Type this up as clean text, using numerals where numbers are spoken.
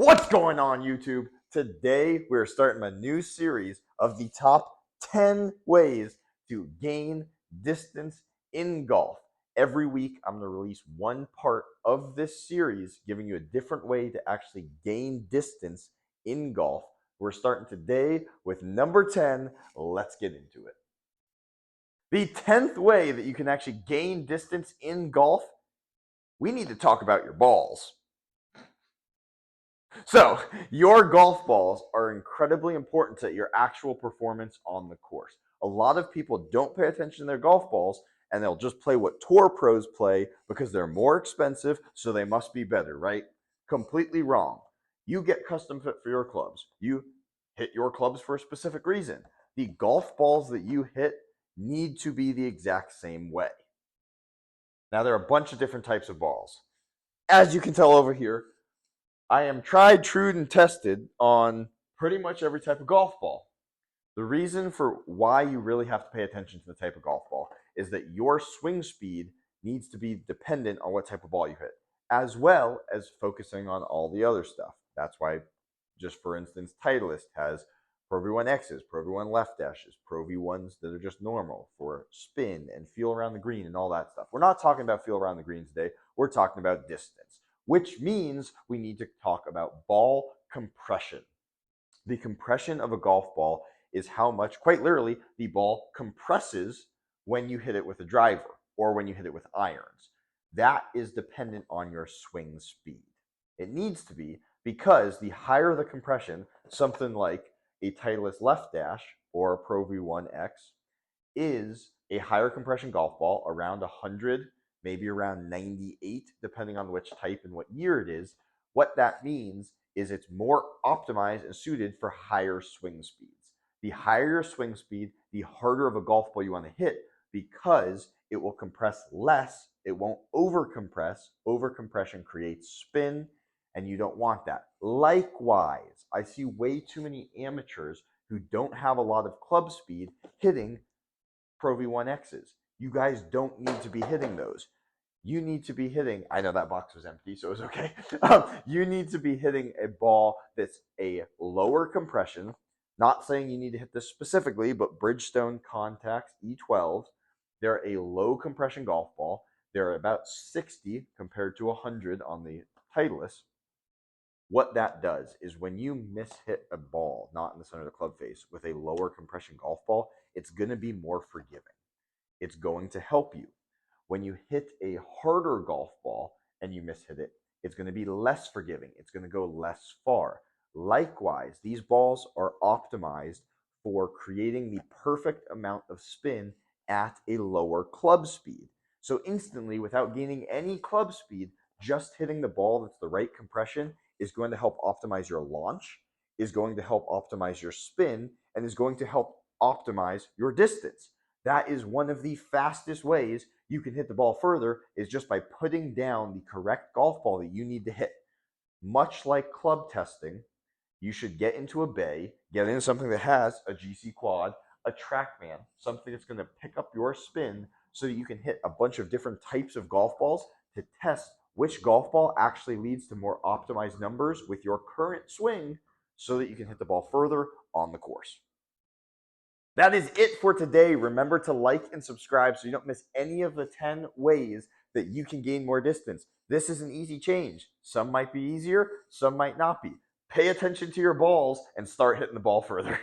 What's going on, YouTube? Today, we're starting a new series of the top 10 ways to gain distance in golf. Every week, I'm going to release one part of this series, giving you a different way to actually gain distance in golf. We're starting today with number 10. Let's get into it. The 10th way that you can actually gain distance in golf, we need to talk about your balls. So, your golf balls are incredibly important to your actual performance on the course. A lot of people don't pay attention to their golf balls and they'll just play what tour pros play because they're more expensive, so they must be better, right? Completely wrong. You get custom fit for your clubs. You hit your clubs for a specific reason. The golf balls that you hit need to be the exact same way. Now, there are a bunch of different types of balls. As you can tell over here, I am tried, true, and tested on pretty much every type of golf ball. The reason for why you really have to pay attention to the type of golf ball is that your swing speed needs to be dependent on what type of ball you hit, as well as focusing on all the other stuff. That's why, just for instance, Titleist has Pro V1 X's, Pro V1 left dashes, Pro V1s that are just normal for spin and feel around the green and all that stuff. We're not talking about feel around the green today. We're talking about distance, which means we need to talk about ball compression. The compression of a golf ball is how much, quite literally, the ball compresses when you hit it with a driver or when you hit it with irons. That is dependent on your swing speed. It needs to be, because the higher the compression, something like a Titleist left dash or a Pro V1 X is a higher compression golf ball, around 100, maybe around 98, depending on which type and what year it is. What that means is it's more optimized and suited for higher swing speeds. The higher your swing speed, the harder of a golf ball you want to hit, because it will compress less. It won't overcompress. Overcompression creates spin, and you don't want that. Likewise, I see way too many amateurs who don't have a lot of club speed hitting Pro V1 X's. You guys don't need to be hitting those. You need to be hitting, I know that box was empty, so it was okay. You need to be hitting a ball that's a lower compression. Not saying you need to hit this specifically, but Bridgestone Contacts E12s, they're a low compression golf ball. They're about 60 compared to 100 on the Titleist. What that does is when you miss-hit a ball, not in the center of the club face, with a lower compression golf ball, it's going to be more forgiving. It's going to help you. When you hit a harder golf ball and you miss-hit it, it's going to be less forgiving. It's going to go less far. Likewise, these balls are optimized for creating the perfect amount of spin at a lower club speed. So instantly, without gaining any club speed, just hitting the ball that's the right compression is going to help optimize your launch, is going to help optimize your spin, and is going to help optimize your distance. That is one of the fastest ways you can hit the ball further, is just by putting down the correct golf ball that you need to hit. Much like club testing, you should get into a bay, get into something that has a GC quad, a TrackMan, something that's going to pick up your spin so that you can hit a bunch of different types of golf balls to test which golf ball actually leads to more optimized numbers with your current swing so that you can hit the ball further on the course. That is it for today. Remember to like and subscribe so you don't miss any of the 10 ways that you can gain more distance. This is an easy change. Some might be easier, some might not be. Pay attention to your balls and start hitting the ball further.